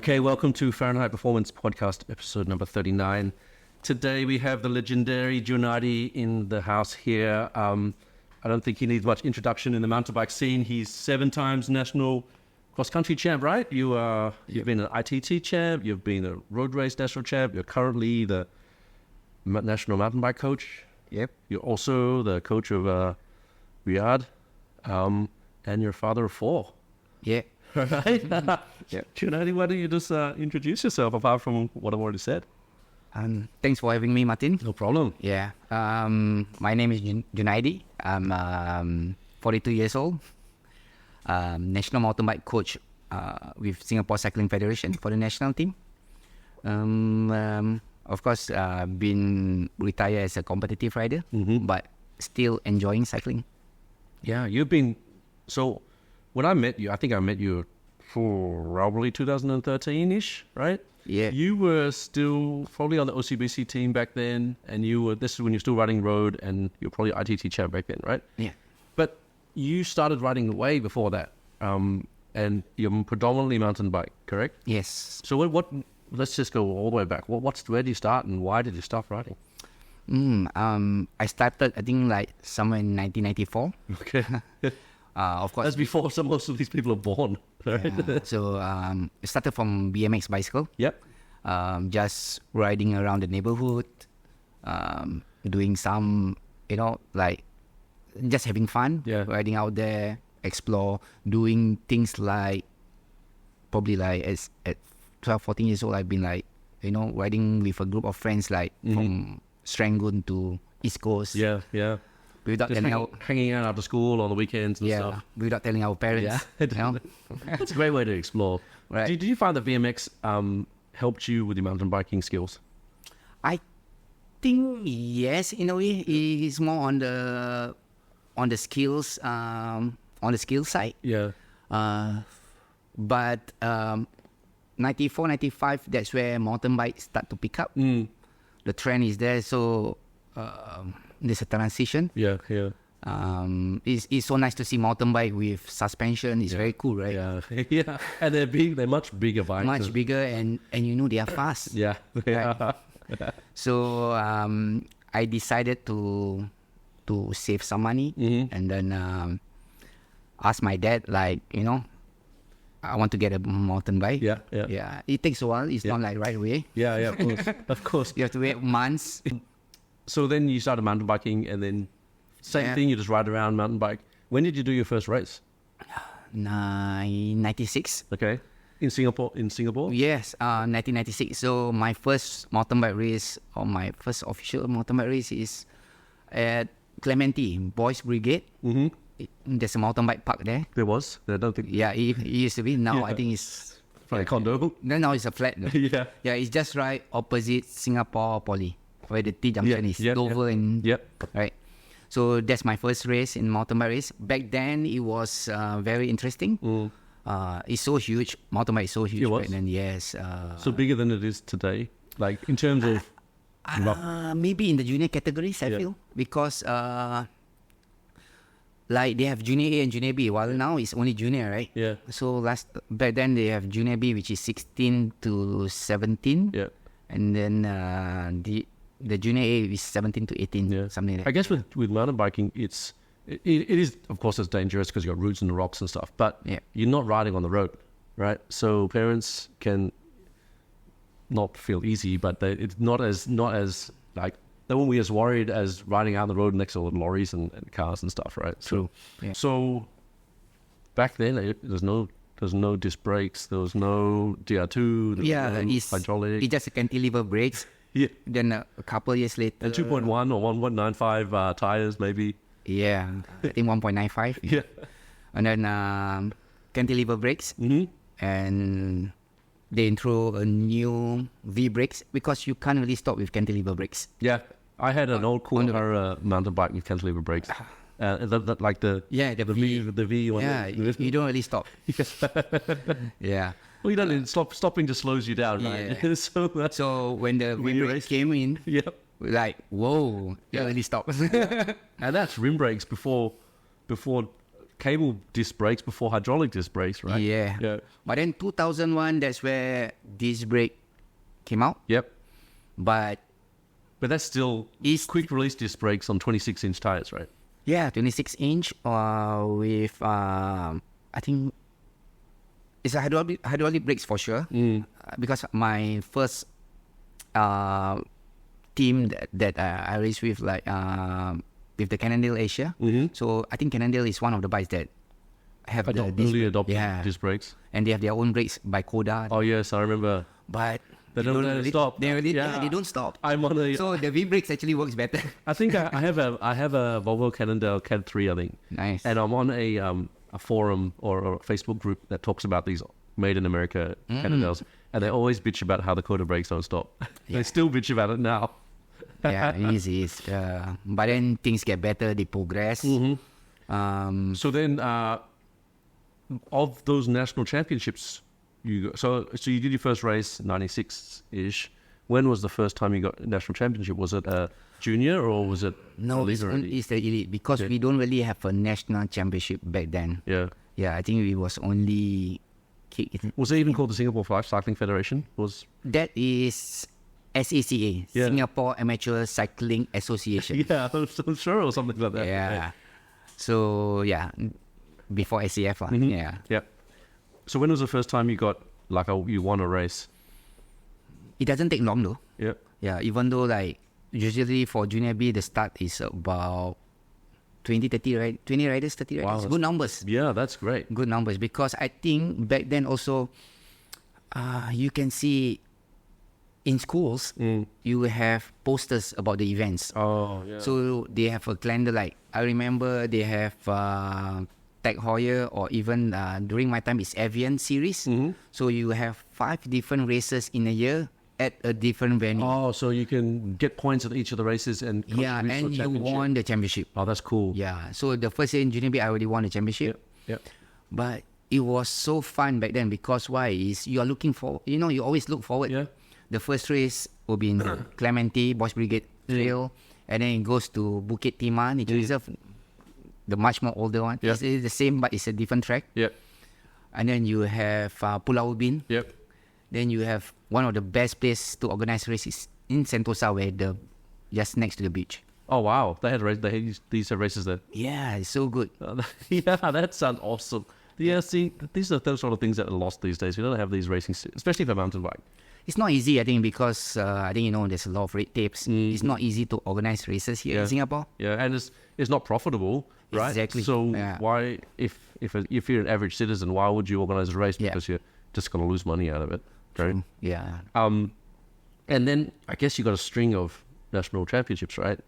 Okay, welcome to Fahrenheit Performance Podcast, episode number 39. Today we have the legendary Junaidi in the house here. I don't think he needs much introduction in the mountain bike scene. He's 7 times national cross-country champ, right? You've been an ITT champ, you've been a road race national champ, you're currently the national mountain bike coach. Yep. You're also the coach of Riyadh, and you're a father of 4. Yeah. Right? Yeah. Junaidi, why don't you just introduce yourself apart from what I've already said? Thanks for having me, Martin. No problem. Yeah. My name is Junaidi. I'm 42 years old. National mountain bike coach with Singapore Cycling Federation for the national team. Of course, been retired as a competitive rider, but still enjoying cycling. Yeah, you've been... So, when I met you, I think I met you for probably 2013-ish, right? Yeah. You were still probably on the OCBC team back then, and this is when you're still riding road, and you're probably ITT champ back then, right? Yeah. But you started riding way before that, and you're predominantly mountain bike, correct? Yes. So what let's just go all the way back. Where did you start, and why did you stop riding? I started, I think, like somewhere in 1994. Okay. Of course. That's before most of these people are born, right? Yeah. So it started from BMX bicycle. Yep. Just riding around the neighborhood, doing some, like just having fun. Yeah. Riding out there, explore, doing things like probably like at 12, 14 years old, I've been like, riding with a group of friends like from Serangoon to East Coast. Yeah, yeah. Without Just telling hanging out after school on the weekends and stuff. without telling our parents. Yeah. That's a great way to explore. Right. Did you find that BMX helped you with your mountain biking skills? I think yes, in a way, it's more on the skills side. Yeah. But 94, 95, that's where mountain bikes start to pick up. The trend is there, so there's a transition. Yeah, yeah. It's so nice to see mountain bike with suspension. It's very cool, right? Yeah, yeah. And they're much bigger bikes. Much bigger, and they are fast. Yeah, yeah. Right? So I decided to save some money, and then asked my dad, like, I want to get a mountain bike. Yeah, yeah. Yeah. It takes a while. It's not like right away. Yeah, yeah, of course. Of course. You have to wait months. So then you started mountain biking, and then same thing, you just ride around mountain bike. When did you do your first race? 96. Okay. In Singapore? Yes, 1996. So my first mountain bike race, or my first official mountain bike race, is at Clementi, Boys Brigade. There's a mountain bike park there. There was? I don't think... Yeah, it used to be. Now I think it's... Like a condo? Now it's a flat. Yeah. Yeah, it's just right opposite Singapore Poly, where the T junction is. Dover and... Yep. Right. So that's my first race in mountain bike race. Back then, it was very interesting. It's so huge. Mountain bike is so huge. It was? Back then, yes. So bigger than it is today? Like, in terms of... Maybe in the junior categories, I feel. Because... like they have junior A and junior B, while now it's only junior, right? Yeah. So back then they have junior B, which is 16 to 17. Yeah. And then the junior A is 17 to 18, something like that. I guess with mountain biking, it is, of course, it's dangerous because you've got roots in the rocks and stuff, but you're not riding on the road, right? So parents can not feel easy, but it's not as like, they won't be as worried as riding out the road next to lorries and cars and stuff, right? True. Yeah. So back then, there's no disc brakes, there was no DR2, it's hydraulic. It's just a cantilever brakes. Yeah. Then a couple years later, and 2.1 or 1.95 tires maybe. Yeah, I think 1.95. Yeah. And then cantilever brakes, and they intro a new V brakes because you can't really stop with cantilever brakes. Yeah. I had an old Kuhara mountain bike with cantilever brakes. Like the V one. Yeah, you don't really stop. Yeah. Well, you don't. Stopping just slows you down, right? Yeah. So when the rim brakes came in, we're like, whoa, you really stop. And that's rim brakes before cable disc brakes before hydraulic disc brakes, right? Yeah. But then 2001, that's where disc brake came out. Yep. But that's still quick release disc brakes on 26-inch tires, right? yeah, 26-inch with I think it's a hydraulic brakes for sure. Because my first team that I raced with, like with the Cannondale Asia. So I think Cannondale is one of the bikes that have early adopted disc brakes, and they have their own brakes by Koda. Oh yes, I remember. But they don't let it stop. They don't stop. I'm on a. So the V brakes actually works better. I think I have a Volvo Cannondale CAD 3, I think. Nice. And I'm on a forum or a Facebook group that talks about these made in America Cannondales, and they always bitch about how the Koda brakes don't stop. They still bitch about it now. Yeah, it is. But then things get better. They progress. So then, of those national championships, so you did your first race 96-ish. When was the first time you got a national championship? Was it a junior or was it elite already? It's the elite because we don't really have a national championship back then. Yeah, I think it was only. Was it even called the Singapore Cycling Federation? That is SACA, Singapore Amateur Cycling Association. Yeah, I'm sure, or something like that. Yeah. Right. So yeah, before SAF. Yeah. So when was the first time you got you won a race? It doesn't take long though. Yeah. Yeah, even though like usually for Junior B the start is about 20 riders, 30 riders. Wow, good numbers. Yeah, that's great. Good numbers, because I think back then also you can see in schools you have posters about the events. Oh, yeah. So they have a calendar, like I remember they have Tag Heuer, or even during my time it's Avian series. So you have 5 different races in a year at a different venue. Oh, so you can get points at each of the races and and you won the championship. Oh, that's cool. Yeah. So the first year in Junior B, I already won the championship. Yeah. But it was so fun back then, because why is you are looking for, you always look forward. Yeah. The first race will be in Clementi Boys Brigade Trail, and then it goes to Bukit Timah Nature Reserve, the much more older one. Yeah. It's the same, but it's a different track. Yeah. And then you have Pulau Ubin. Yep. Then you have one of the best places to organize races in Sentosa, where just next to the beach. Oh wow, they had these races there. Yeah, it's so good. Yeah, that sounds awesome. Yeah, see, these are those sort of things that are lost these days. We don't have these racing, especially for mountain bike. It's not easy, I think, because I think there's a lot of red tapes. It's not easy to organize races here in Singapore. Yeah, and it's not profitable, right? Exactly. So why, if you're an average citizen, why would you organize a race? Because you're just going to lose money out of it. Right? Yeah. And then I guess you got a string of national championships, right?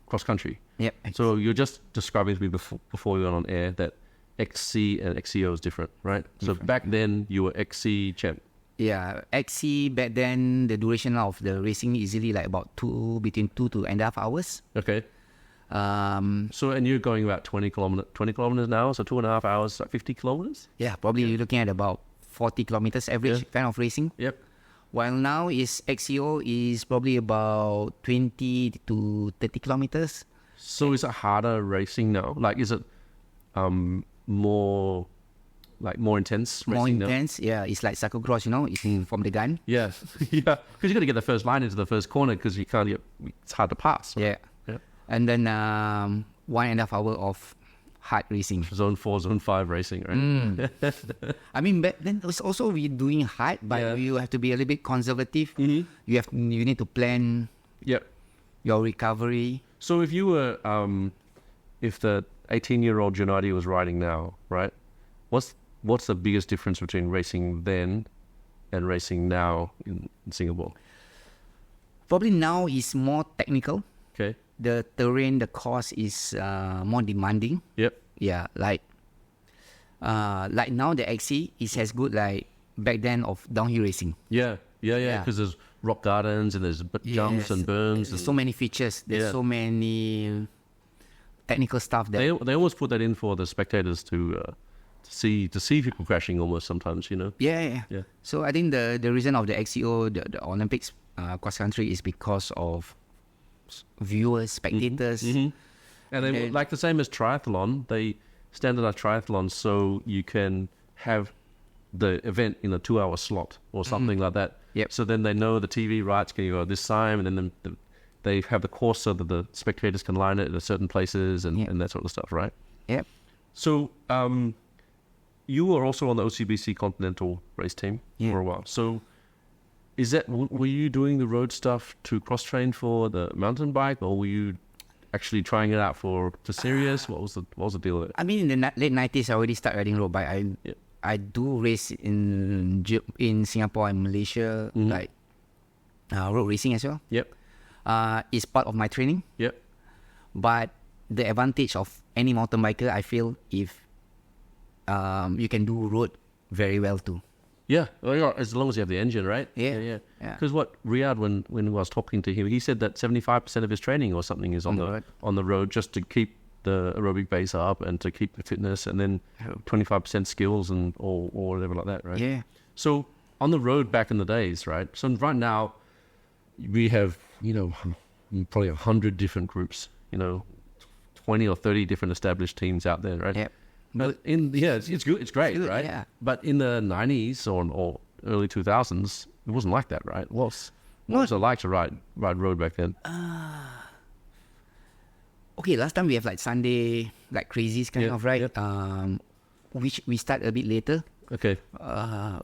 Cross country. Yep. So you're just describing to me before we went on air that XC and XCO is different, right? So back then you were XC champ. Yeah, XC back then the duration of the racing easily like about between 2 to 2.5 hours. Okay. So and you're going about 20 kilometers an hour, so 2.5 hours, like 50 kilometers. Yeah, probably you're looking at about 40 kilometers average kind of racing. Yep. While now XCO is probably about 20 to 30 kilometers. So is it harder racing now? Like, is it more intense racing More now? intense, yeah. It's like cyclocross, it's from the gun. Yeah, yeah. Because you got to get the first line into the first corner because you can't it's hard to pass. Right? Yeah. And then 1.5 hour of hard racing. Zone 4, Zone 5 racing, right? I mean, back then it's also we doing hard, but you have to be a little bit conservative. You need to plan your recovery. So if you were, if the 18-year-old Junaidi was riding now, right? What's the biggest difference between racing then and racing now in Singapore? Probably now is more technical. Okay. The terrain, the course is more demanding. Yep. Yeah, like now the XC is as good like back then of downhill racing. Yeah. Because there's rock gardens and there's jumps and berms. There's so many features. There's so many technical stuff. They almost put that in for the spectators to see people crashing almost sometimes, Yeah. So I think the reason of the XCO, the Olympics cross country, is because of viewers, spectators. And then, like the same as triathlon, standardized triathlons so you can have the event in a 2-hour slot or something like that. Yep. So then they know the TV rights can go this time, and then they have the course so that the spectators can line it at certain places and that sort of stuff, right? Yep. So you were also on the OCBC Continental race team for a while. So were you doing the road stuff to cross-train for the mountain bike, or were you actually trying it out for serious? What was the deal with it? I mean, in the late 90s, I already started riding road bike. I do race in Singapore and Malaysia, like road racing as well. Yep. It's part of my training. Yep. But the advantage of any mountain biker, I feel, if you can do road very well too. Yeah, as long as you have the engine, right? Yeah. Because what Riyadh, when I was talking to him, he said that 75% of his training or something is on the road, just to keep the aerobic base up and to keep the fitness, and then 25% skills or whatever like that, right? Yeah. So on the road back in the days, right? So right now we have probably 100 different groups, 20 or 30 different established teams out there, right? Yeah. But it's good, it's great, right? Yeah. But in the 90s or early 2000s, it wasn't like that, right? What was it like to ride road back then? Okay, last time we have like Sunday, like crazies kind of, right? Yep. Which we start a bit later. Okay.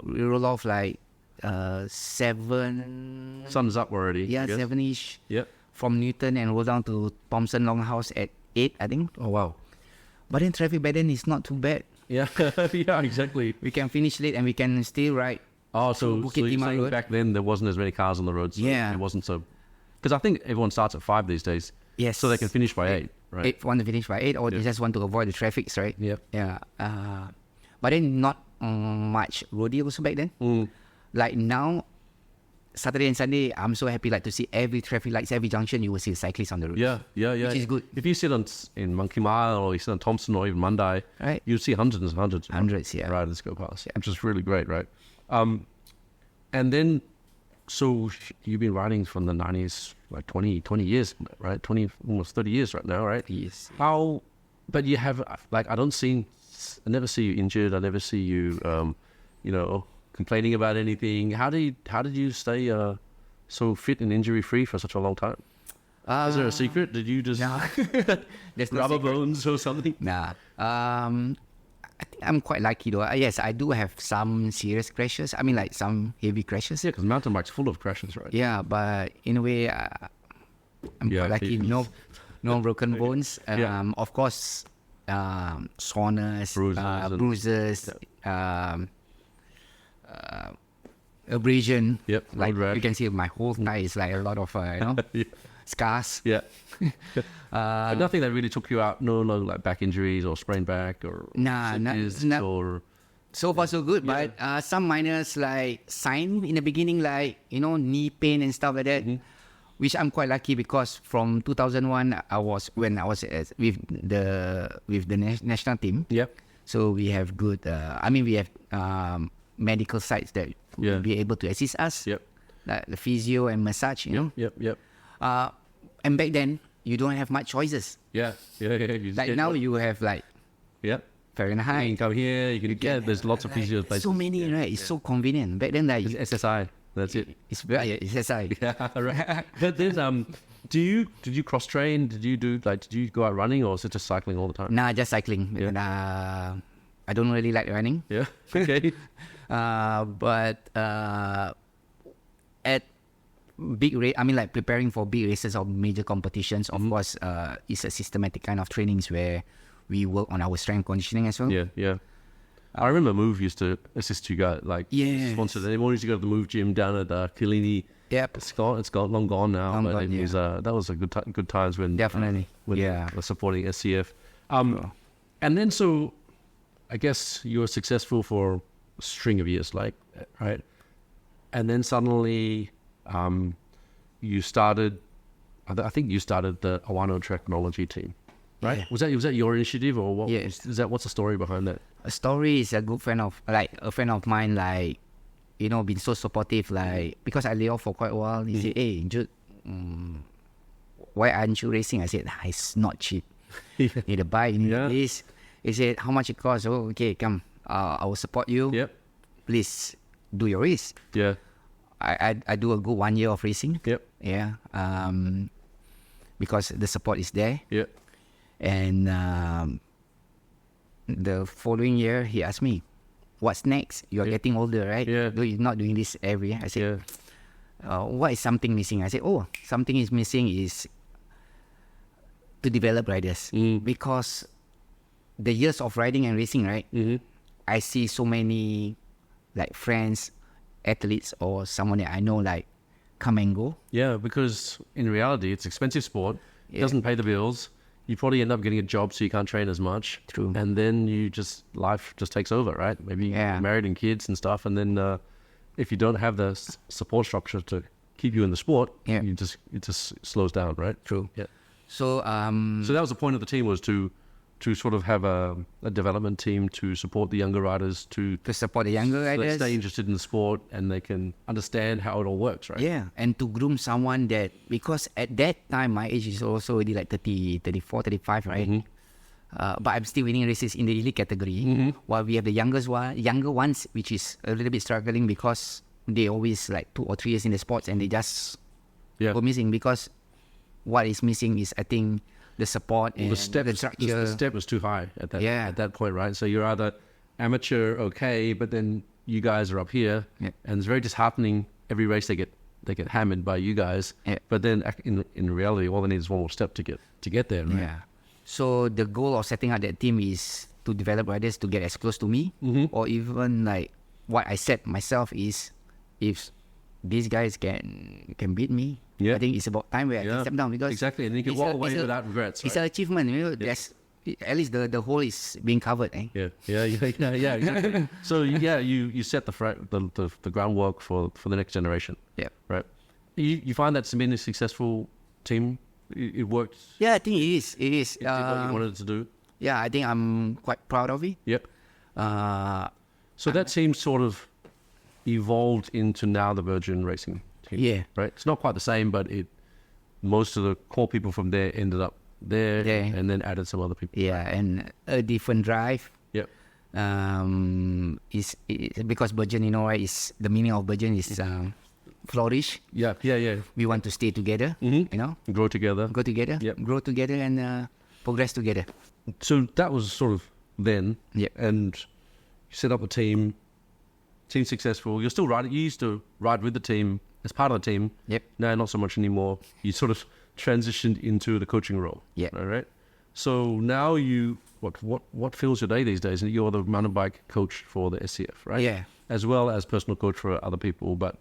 We roll off like 7. Sun's up already. Yeah, 7-ish. Yep. From Newton and roll down to Thomson Longhouse at 8, I think. Oh, wow. But then traffic back then is not too bad. Yeah, yeah, exactly. We can finish late and we can still ride. Oh, so Bukit you're Timah saying Road. back then there wasn't as many cars on the roads. So Yeah. It wasn't so... Because I think everyone starts at 5 these days. Yes. So they can finish by 8, right? 8 want to finish by 8, or they just want to avoid the traffics, right? Yep. Yeah. But then not much roadie also back then. Like now, Saturday and Sunday, I'm so happy like to see every traffic lights, every junction, you will see cyclists on the road. Yeah. Which is good. If you sit in Monkey Mile or you sit on Thompson or even Mandai, Right. you'll see hundreds and hundreds Yeah. riders go past, which is really great, right? And then, so you've been riding from the 90s, like 20 years, right? Almost 30 years right now, right? Yes. But you have, like, I never see you injured. I never see you, complaining about anything. How did you stay so fit and injury free for such a long time? Is there a secret? Did you just There's no rubber secret. bones or something? Nah. I think I'm quite lucky though. Yes, I do have some serious crashes. I mean, like some heavy crashes. Yeah, because mountain bike's full of crashes, right? Yeah, but in a way, I'm quite lucky. No broken bones. Of course, soreness, bruises, abrasion. Yep. Like road rash. you can see, my whole thigh is like a lot of Yeah. scars. Yeah. But nothing that really took you out. No, like back injuries or sprained back or discs or. So far so good, but some minors like sign in the beginning, like knee pain and stuff like that, which I'm quite lucky because from 2001 when I was with the national team. Yep. So we have good. We have medical sites that will be able to assist us. Yep. Like the physio and massage. Yep. And back then you don't have much choices. Yeah. Like now you have like Yep. Fahrenheit. You can come here. You can get. There's lots of physio places. So many, right? It's so convenient. Back then, like It's SSI. That's it. it's SSI. Yeah, right. But there's did you cross train? Did you go out running, or is it just cycling all the time? Nah, just cycling. Yeah. And, I don't really like running. Yeah. Okay. But at big race, like preparing for big races or major competitions, of course, it's a systematic kind of trainings where we work on our strength conditioning as well. Yeah. I remember Move used to assist you guys, sponsored. They wanted to go to the Move gym down at Kilini. Yep. It's gone, long gone now. Long but gone, it was that was a good times when Definitely. when we're supporting SCF. And then so, I guess you were successful for a string of years, right? And then suddenly, you started. I think you started the Awano Technology team, right? Yeah. Was that your initiative or what? Yes. What's the story behind that? A story is a good friend of mine, been so supportive, because I lay off for quite a while. He said, "Hey, Jude, why aren't you racing?" I said, "It's not cheap. You need a bike, you need this." He said, how much it costs? Oh, okay, come. I will support you. Yep. Please do your race. Yeah. I do a good 1 year of racing. Yep. Yeah. Because the support is there. Yep. And the following year, he asked me, what's next? You're getting older, right? Yeah. You're not doing this every year. I said, what is something missing? I said, something is missing is to develop riders. Because the years of riding and racing, right? I see so many like friends, athletes, or someone that I know like come and go. Yeah, because in reality, it's expensive sport. It doesn't pay the bills. You probably end up getting a job so you can't train as much. True. And then life just takes over, right? Maybe you're married and kids and stuff. And then if you don't have the support structure to keep you in the sport, it just slows down, right? True. Yeah. So So that was the point of the team, was to sort of have a development team to support the younger riders to support the younger so they riders. stay interested in the sport and they can understand how it all works, right? Yeah, and to groom someone that, because at that time my age is also already like 30, 34, 35, right? But I'm still winning races in the elite category, while we have the younger ones, which is a little bit struggling because they always like 2 or 3 years in the sports and they just go missing, because what is missing is, I think, the support and the structure. The step was too high at that point, right? So you're either amateur, okay, but then you guys are up here, and it's very disheartening. Every race they get hammered by you guys, but then in reality, all they need is one more step to get there, right? Yeah. So the goal of setting up that team is to develop riders to get as close to me, or even like what I set myself is, if these guys can beat me, I think it's about time where I can step down, because exactly, and you can walk away without regrets. Right? It's an achievement, There's, at least the hole is being covered. Yeah, exactly. So you set the groundwork for the next generation. Yeah, right. You find that's been a successful team. It worked. Yeah, I think it is. It is. It did what you wanted it to do. Yeah, I think I'm quite proud of it. Yep. So that team sort of evolved into now the Virgin Racing team. Yeah. Right. It's not quite the same, but most of the core people from there ended up there, and then added some other people. Yeah, and a different drive. Yep. Is because Virgin, right? Is the meaning of Virgin is flourish. Yeah. We want to stay together. Grow together. Go together. Yep. Grow together and progress together. So that was sort of then. Yep. And you set up a team. Team successful. You're still riding. You used to ride with the team as part of the team. Yep. No, not so much anymore. You sort of transitioned into the coaching role. Yeah. All right. So now what fills your day these days? And you're the mountain bike coach for the SCF, right? Yeah. As well as personal coach for other people. But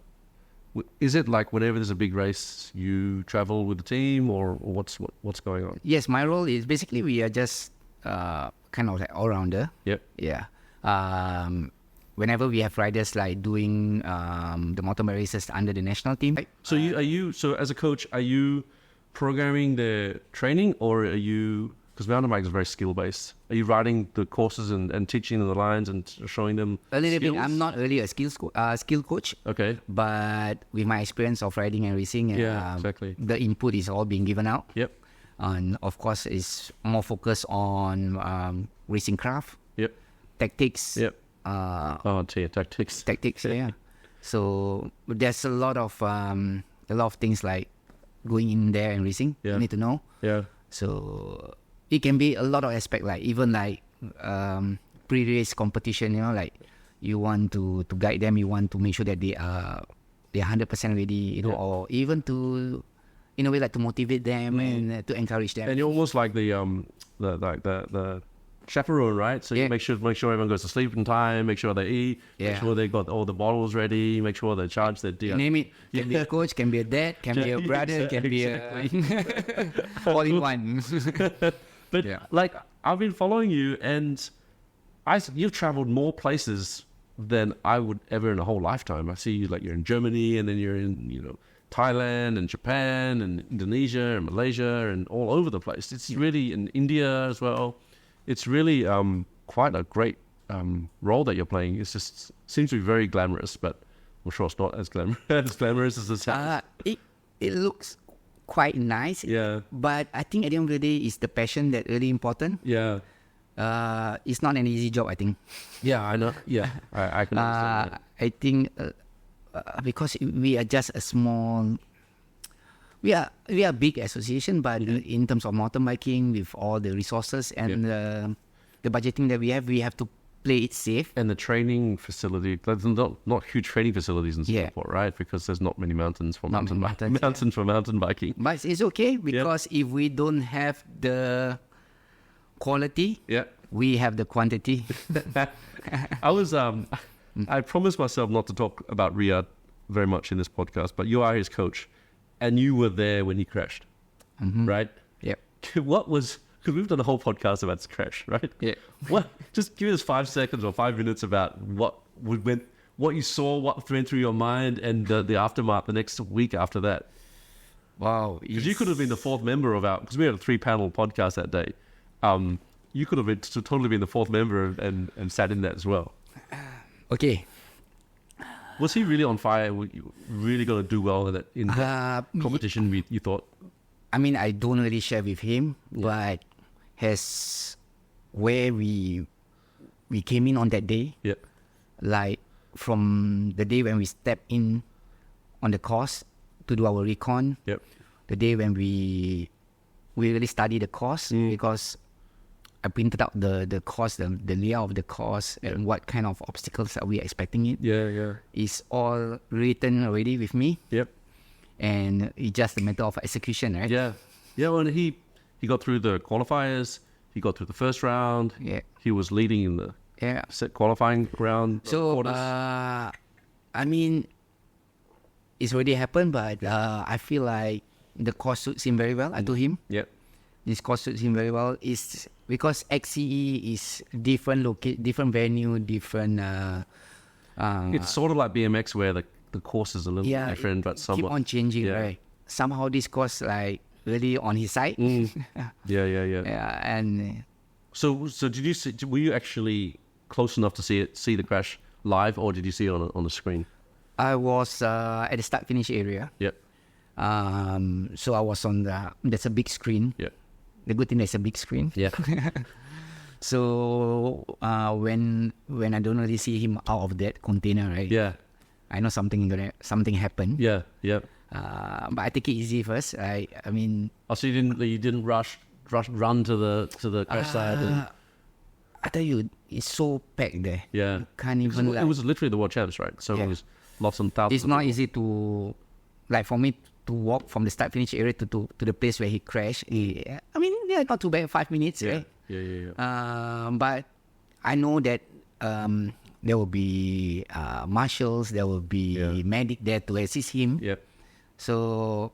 is it like whenever there's a big race, you travel with the team, or what's going on? Yes, my role is basically we are just kind of like all rounder. Yep. Yeah. Whenever we have riders like doing the mountain bike races under the national team. So so as a coach, are you programming the training, or are you, because mountain bike is very skill based, are you riding the courses and teaching them the lines and showing them a little skills? bit? I'm not really a skill coach. Okay. But with my experience of riding and racing, exactly. The input is all being given out. Yep. And of course, it's more focused on racing craft. Yep. Tactics. Yep. Tactics. Tactics, yeah. So there's a lot of things like going in there and racing. Yeah. You need to know. Yeah. So it can be a lot of aspect, like even like pre-race competition. Like you want to guide them. You want to make sure that they're 100% ready. Or even to, in a way, like to motivate them and to encourage them. And you're almost like the chaperone, right? So you make sure everyone goes to sleep in time, make sure they eat, make sure they got all the bottles ready, make sure they charge their You name it. Can be a coach, can be a dad, can be a brother, can be a all in one. But like, I've been following you, and you've traveled more places than I would ever in a whole lifetime. I see you, like, you're in Germany, and then you're in Thailand and Japan and Indonesia and Malaysia and all over the place. It's really in India as well. It's really quite a great role that you're playing. It just seems to be very glamorous, but I'm sure it's not as glamorous as it sounds. It looks quite nice. Yeah. But I think at the end of the day, it's the passion that really important. Yeah. It's not an easy job, I think. Yeah, I know. Yeah, I can understand that. I think because we are just a small, we are a big association, but in terms of mountain biking, with all the resources and the budgeting that we have to play it safe. And the training facility, there's not huge training facilities in Singapore, right? Because there's not many mountains for mountain biking. For mountain biking. But it's okay because if we don't have the quality, we have the quantity. I promised myself not to talk about Riyadh very much in this podcast, but you are his coach, and you were there when he crashed, right? Yep. Because we've done a whole podcast about this crash, right? Yeah. What? Just give us 5 seconds or 5 minutes about what you saw, what went through your mind, and the aftermath the next week after that. Wow. Because you could have been the fourth member of because we had a 3-panel podcast that day. You could have totally been the fourth member and sat in that as well. Okay. Was he really on fire? Were you really going to do well in that competition, you thought? I mean, I don't really share with him, but where we came in on that day, like from the day when we stepped in on the course to do our recon, the day when we really studied the course, because I printed out the course, the layout of the course, and what kind of obstacles are we expecting it. It's all written already with me. And it's just a matter of execution, right? Well, and he got through the qualifiers. He got through the first round. He was leading in the set qualifying round. So, I mean, it's already happened, but I feel like the course suits him very well. I told him. This course suits him very well. It's because XCE is different different venue, different. It's sort of like BMX where the course is a little different, but somewhat keep on changing, right? Somehow this course like really on his side. And so did you see? Were you actually close enough to see the crash live, or did you see it on the screen? I was at the start finish area. So I was on there's a big screen. The good thing there's a big screen. So when I don't really see him out of that container, right? I know something happened. But I take it easy first. I mean. So you didn't run to the crash side. I tell you, it's so packed there. You can't even. It was literally the world champs, right? So it was lots and thousands. It's not easy to, like, for me to walk from the start finish area to the place where he crashed. I mean, not too bad. 5 minutes, right? But I know that there will be marshals, there will be medic there to assist him. So,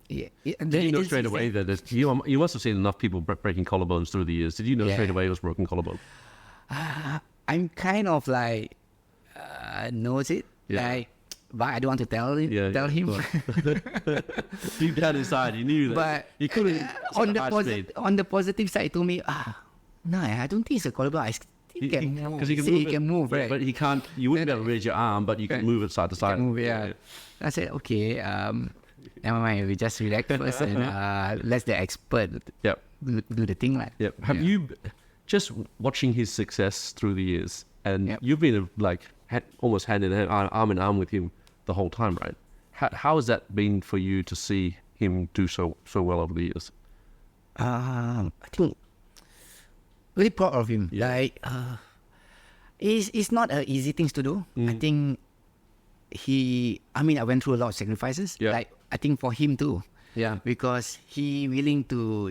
did you know straight away that you must have seen enough people breaking collarbones through the years? Did you know straight away it was broken collarbone? I'm kind of like knows it, like, but I don't want to tell him. Deep down inside, you knew that. But you couldn't. On the positive side, he told me, no, I don't think it's a collarbone. He can move. Because he can move, right? But he can't. You wouldn't be able to raise your arm, but you can move it side to side. I said, okay, never mind. We just relax first and let the expert do the thing, like. Have you just watching his success through the years, and you've been almost hand in hand, arm in arm with him the whole time, right? How has that been for you to see him do so well over the years? I think really proud of him. Like, it's not an easy thing to do. I think I went through a lot of sacrifices. Like, I think for him too. Because he willing to,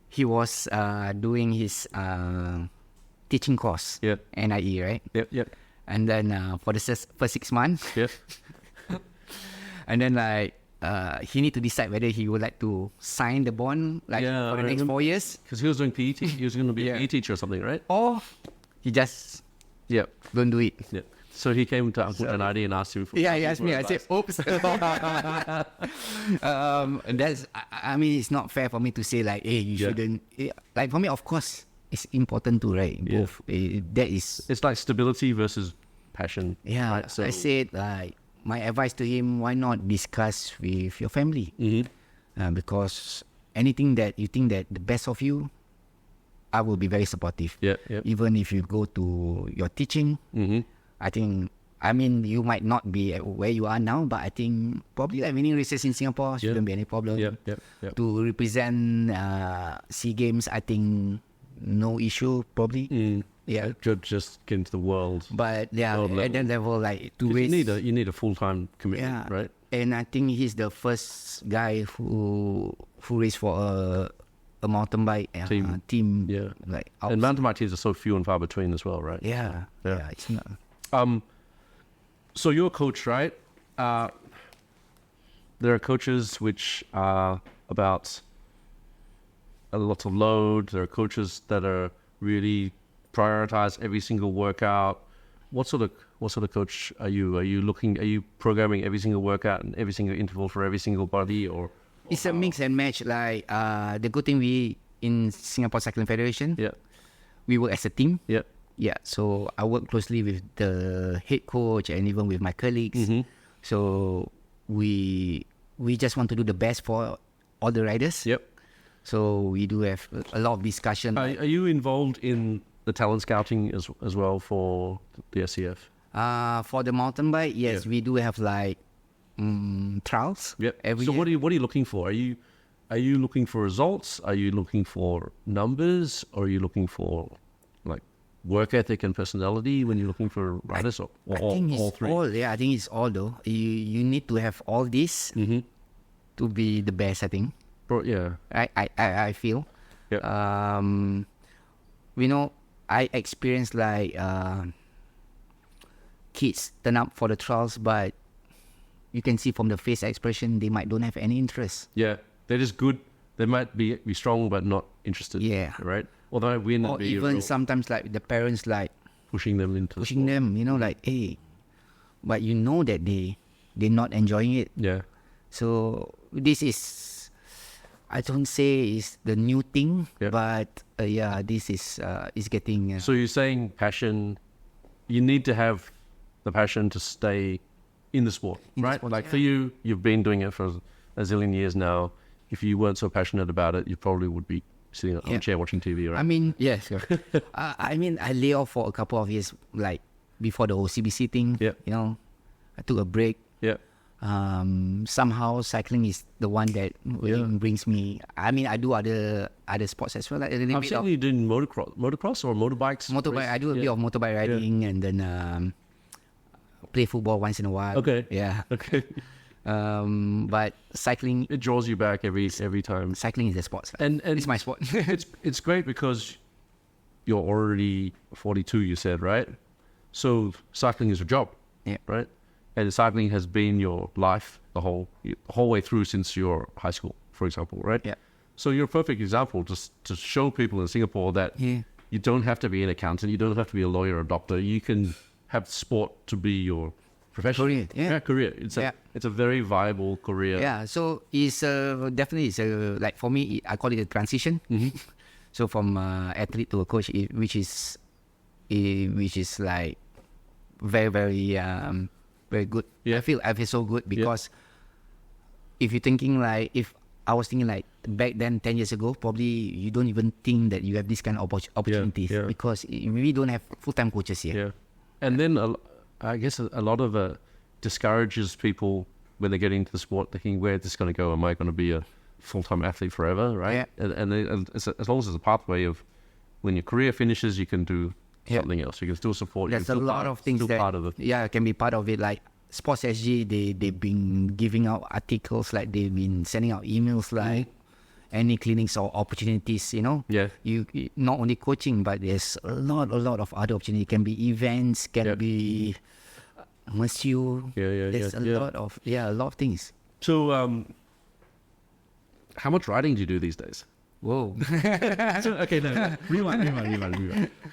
he was doing his teaching course, NIE, right? And then for the first 6 months, and then he need to decide whether he would like to sign the bond for the next 4 years. Because he was doing PE, he was going to be a PE teacher or something, right? Or he just don't do it. So he came to Uncle Junaidi and asked you for he asked me. I said, oops. That's, it's not fair for me to say like, hey, you shouldn't. Like, for me, of course, it's important to, right? Both. That is. It's like stability versus passion. Right? So, I said, like, my advice to him, why not discuss with your family? Because anything that you think that the best of you, I will be very supportive. Yeah, yeah. Even if you go to your teaching, I think, I mean, you might not be at where you are now, but I think probably like winning races in Singapore shouldn't be any problem. Yeah, yeah, yeah. To represent SEA Games, I think no issue probably. Yeah. Just get into the world. But yeah, World at that level, like to 'Cause race. you need a full-time commitment, Yeah. right? And I think he's the first guy who raced for a mountain bike team. Yeah. Like And mountain bike teams are so few and far between as well, right? yeah, Yeah. yeah, it's not. So you're a coach, right? There are coaches which are about a lot of load. There are coaches that are really prioritize every single workout. What sort of coach are you? Are you programming every single workout and every single interval for every single body, or It's a mix and match. Like the good thing we in Singapore Cycling Federation, yeah, we work as a team. yeah, Yeah, so I work closely with the head coach and even with my colleagues. So we just want to do the best for all the riders. yep. So we do have a lot of discussion. Are you involved in the talent scouting as well for the SCF? For the mountain bike, yes, Yeah. we do have like trials. Yep. Every So year. what are you looking for? Are you looking for results? Are you looking for numbers? Or are you looking for like work ethic and personality when you're looking for riders? Or I think it's all three? I think it's all though. You need to have all this to be the best. I think. Yeah. I feel. Yep. You know, I experienced like kids turn up for the trials, but you can see from the face expression they don't have any interest. Yeah. They're just good. They might be strong but not interested. Yeah. Right? Or they might win Or and be even sometimes like the parents like pushing them into the pushing sport. them, you know, like, hey, but you know that they're not enjoying it. Yeah. So this is, I don't say it's the new thing, Yeah. but yeah, this is getting. So you're saying passion, you need to have the passion to stay in the sport, In the right? sport, Like yeah. for you, you've been doing it for a zillion years now. If you weren't so passionate about it, you probably would be sitting on a chair watching TV, right? I mean, yes. I mean, I lay off for a couple of years, like before the OCBC thing. Yeah. You know, I took a break. Yeah. Somehow cycling is the one that really brings me. I mean, I do other sports as well. Like a little I've bit seen of you doing motocross or motorbikes. motorbike. race? I do a bit of motorbike riding and then play football once in a while. Okay. Yeah. Okay. But cycling It draws you back every time. is the sport. And It's my sport. it's great because you're already 42, you said, right? So cycling is a job, Yeah. right? And cycling has been your life the whole way through since your high school, for example, right? Yeah. So you're a perfect example just to show people in Singapore that Yeah. you don't have to be an accountant, you don't have to be a lawyer or a doctor. You can have sport to be your profession. Career, yeah. Career. It's a very viable career. Yeah, so it's definitely like for me, I call it a transition. So from athlete to a coach, which is like very very very good. Yeah. I feel so good because if I was thinking like back then 10 years ago, probably you don't even think that you have this kind of opportunities yeah. because we don't have full-time coaches here. Yeah. And then I guess a lot of discourages people when they get into the sport thinking, where is this going to go? Am I going to be a full-time athlete forever, right? Yeah. And as long as there's a pathway of when your career finishes, you can do something else. You can still support. There's a lot of things that part of it. can be part of it. Like Sports SG, they've been giving out articles, like they've been sending out emails, like any clinics or opportunities. You know, Yeah. You not only coaching, but there's a lot of other opportunities. It can be events, can be monsieur. There's a lot of things. So, how much riding do you do these days? Whoa. Okay, no, rewind.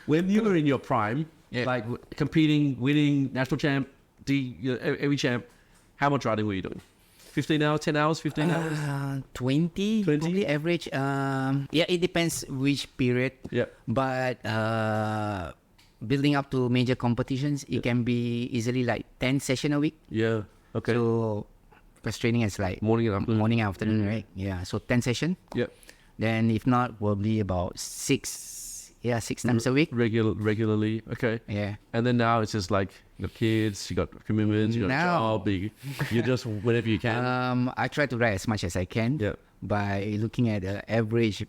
When you were in your prime, like competing, winning, national champ, every champ, how much riding were you doing? 15 hours, 10 hours, 15 hours? 20, probably average. It depends which period. Yeah. But building up to major competitions, it can be easily like 10 sessions a week. Yeah. Okay. So, because training is like Morning and afternoon. afternoon, right? Yeah. So 10 sessions. Yep. Then if not, probably about 6 Yeah, 6 times a week. Regularly. Okay. Yeah. And then now it's just like you got kids, you got commitments, you got a job. You just whenever you can. I try to ride as much as I can. Yeah. By looking at the average,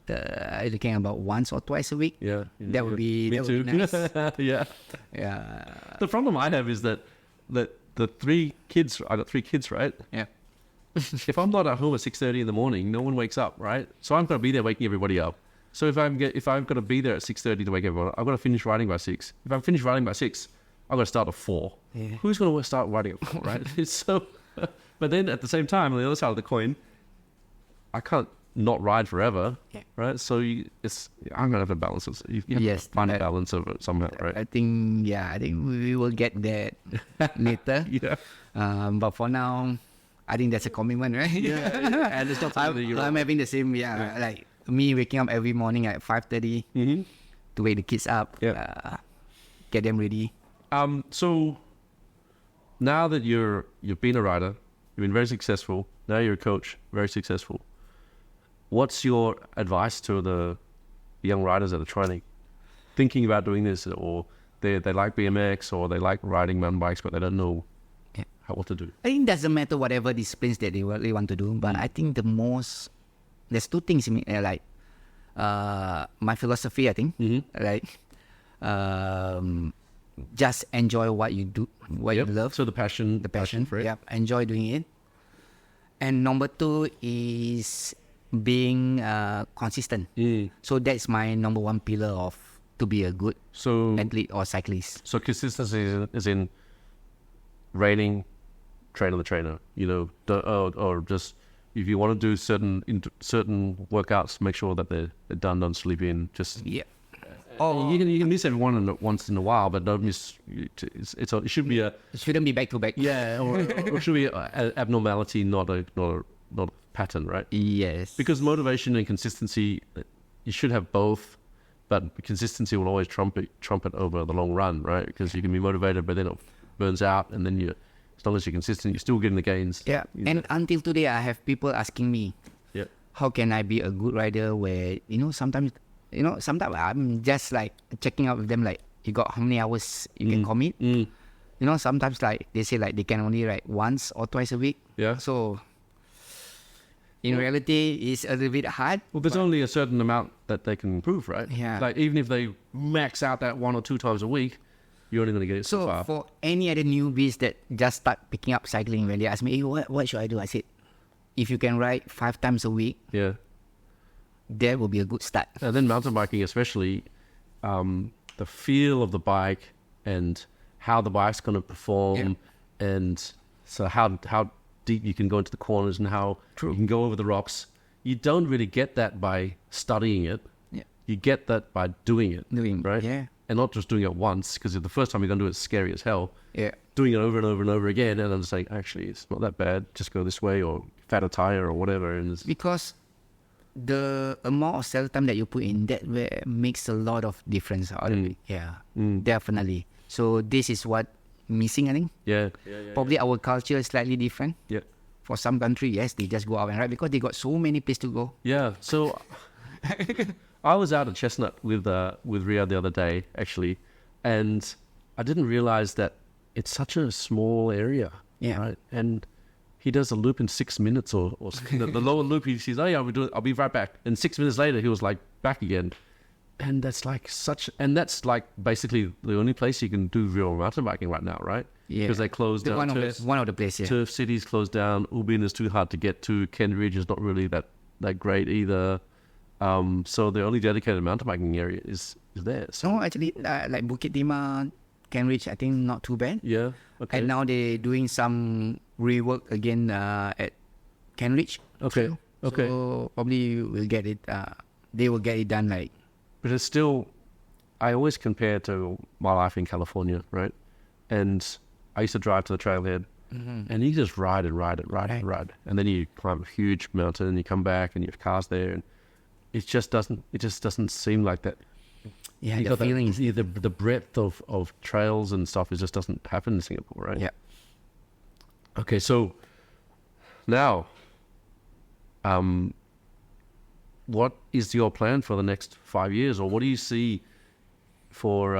looking about once or twice a week. Yeah. That would be Me that too. would be nice. Yeah. Yeah. The problem I have is that the 3 kids. I got 3 kids, right? Yeah. If I'm not at home at 6:30 in the morning, no one wakes up, right? So I'm gonna be there waking everybody up. So if I'm got to be there at 6:30 to wake everyone up, I've got to finish riding by 6. If I'm finished riding by 6, I've got to start at 4. Yeah. Who's going to start riding at 4, right? It's so. But then at the same time, on the other side of the coin, I can't not ride forever, right? So I'm gonna have to balance it. You have Yes, to find a balance of it somehow, right? I think we will get that later. Yeah. But for now, I think that's a commitment, right? Yeah. And it's not something that you're. I'm having the same. Like me waking up every morning at 5:30 to wake the kids up. Yeah. Get them ready. So now that you've been a rider, you've been very successful. Now you're a coach, very successful. What's your advice to the young riders that are thinking about doing this, or they like BMX or they like riding mountain bikes, but they don't know what to do? I think it doesn't matter whatever disciplines that they really want to do, but I think there's 2 things in me, like my philosophy. I think like just enjoy what you do, what you love. So the passion for it. Yeah, enjoy doing it. And number 2 is being consistent. So that's my number 1 pillar to be a good athlete or cyclist. So consistency is in rating, trainer the trainer. Or just if you want to do certain workouts, make sure that they're done. Don't sleep in. Just you can miss everyone once in a while, but don't miss. It should be It shouldn't be back to back. Yeah, or it should be an abnormality, not a pattern, right? Yes. Because motivation and consistency, you should have both, but consistency will always trump it over the long run, right? Because you can be motivated, but then it burns out, and then as long as you're consistent, you're still getting the gains. Yeah. And until today, I have people asking me, how can I be a good rider? Where sometimes I'm just like checking out with them, like, you got how many hours you can commit? Sometimes like they say like they can only ride once or twice a week. Yeah. So in reality, it's a little bit hard. Well, there's only a certain amount that they can improve, right? Yeah. Like even if they max out that 1 or 2 times a week, you're only going to get it so far. For any other newbies that just start picking up cycling, when they ask me, hey, what should I do? I said, if you can ride 5 times a week, that will be a good start. And then mountain biking, especially, the feel of the bike and how the bike's going to perform, and so how deep you can go into the corners and how you can go over the rocks. You don't really get that by studying it. Yeah. You get that by doing it. Right? Yeah. And not just doing it once, because the first time you're going to do it, it's scary as hell. Yeah. Doing it over and over and over again, and then saying, actually, it's not that bad. Just go this way, or fat a tire, or whatever. And because the amount of cell time that you put in, that makes a lot of difference. Definitely. So this is what missing, I think. Probably our culture is slightly different. For some country, yes, they just go out and ride because they got so many places to go. So I was out at Chestnut with Riyadh the other day, actually, and I didn't realize that it's such a small area. Right? And he does a loop in 6 minutes, or the lower loop. He says, "Oh yeah, I'll be right back." And 6 minutes later, he was like back again. And that's like basically the only place you can do real mountain biking right now, right? Yeah. Because they closed down. One of the places. Turf City's closed down. Ubin is too hard to get to. Kent Ridge is not really that great either. So the only dedicated mountain biking area is there. So No, actually, like Bukit Timah, Kent Ridge, I think not too bad. yeah, okay. And now they're doing some rework again at Kent Ridge. Okay. So probably we'll get it. They will get it done like. But it's still, I always compare to my life in California, right? And I used to drive to the trailhead, and you just ride. And then you climb a huge mountain, and you come back, and you have cars there, and it just doesn't seem like that. Yeah, You the got that- feelings. the breadth of trails and stuff, it just doesn't happen in Singapore, right? Yeah. Okay, so now, what is your plan for the next 5 years, or what do you see for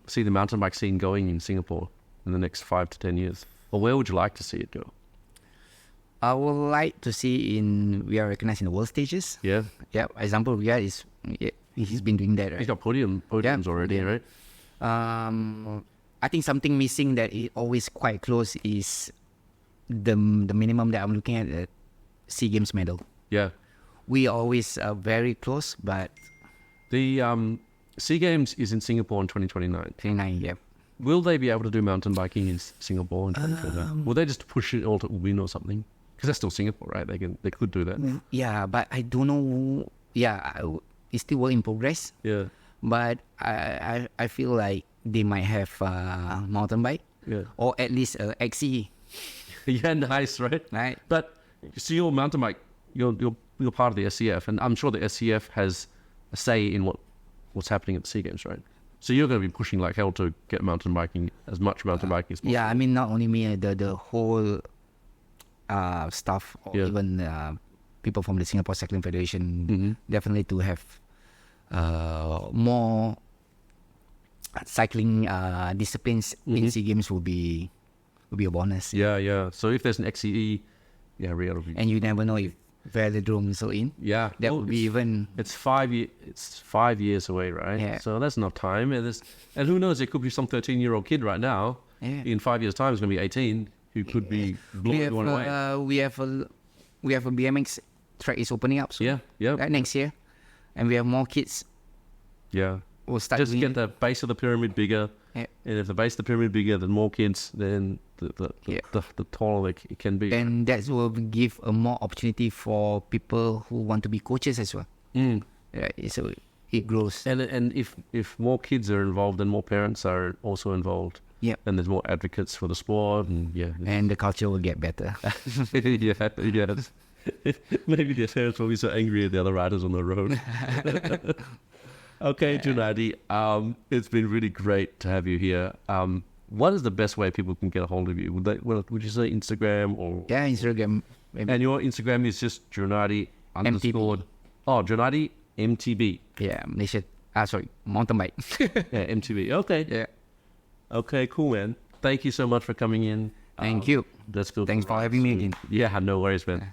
see the mountain bike scene going in Singapore in the next 5 to 10 years, or where would you like to see it go? I would like to see we are recognized in the world stages. Yeah, Example, Riyadh he's been doing that. Right? he's got podiums already, right? I think something missing that is always quite close is the minimum that I'm looking at SEA Games medal. Yeah, We always are very close, but the SEA Games is in Singapore in 2029. 29, yeah. Will they be able to do mountain biking in Singapore in 2029? Will they just push it all to Ubin or something? Because that's still Singapore, right? They could do that. Yeah, but I don't know. Yeah, it's still work in progress. Yeah, But I feel like they might have mountain bike, yeah, or at least XE, yeah. Nice, right? right? But so your mountain bike, you're part of the SCF, and I'm sure the SCF has a say in what's happening at the SEA Games, right? So you're going to be pushing like hell to get mountain biking, as much mountain biking as possible. Yeah, I mean, not only me, the whole staff, or Yeah. even people from the Singapore Cycling Federation, definitely to have more cycling disciplines in SEA Games will be a bonus. Yeah. So if there's an XCE, yeah, Riyadh will be. And you never know if Velodrome is in. Yeah, That well, would be even. It's 5 years. It's 5 years away, right? Yeah. So that's enough time. And who knows? It could be some 13-year-old kid right now. Yeah. In 5 years' time, is going to be 18, who could be blowing everyone away. We have a BMX track is opening up soon. Yeah. Right, next year, and we have more kids. Yeah. Will start Just doing get the base of the pyramid bigger. Yeah. And if the base of the pyramid bigger, then more kids, then the taller it can be. And that will give a more opportunity for people who want to be coaches as well. Mm. Yeah, so it grows. And if more kids are involved, then more parents are also involved. Yeah. And there's more advocates for the sport, and And the culture will get better. yeah. Maybe the parents will be so angry at the other riders on the road. Okay, Junaidi, it's been really great to have you here. What is the best way people can get a hold of you? Would you say Instagram or? Yeah, Instagram. Maybe. And your Instagram is just Junaidi _ Junaidi MTB. Yeah, Malaysia. Mountain bike. Yeah, MTB. Okay. Yeah. Okay, cool, man. Thank you so much for coming in. Thank you. Let's go. Thanks for having me again. Yeah, no worries, man.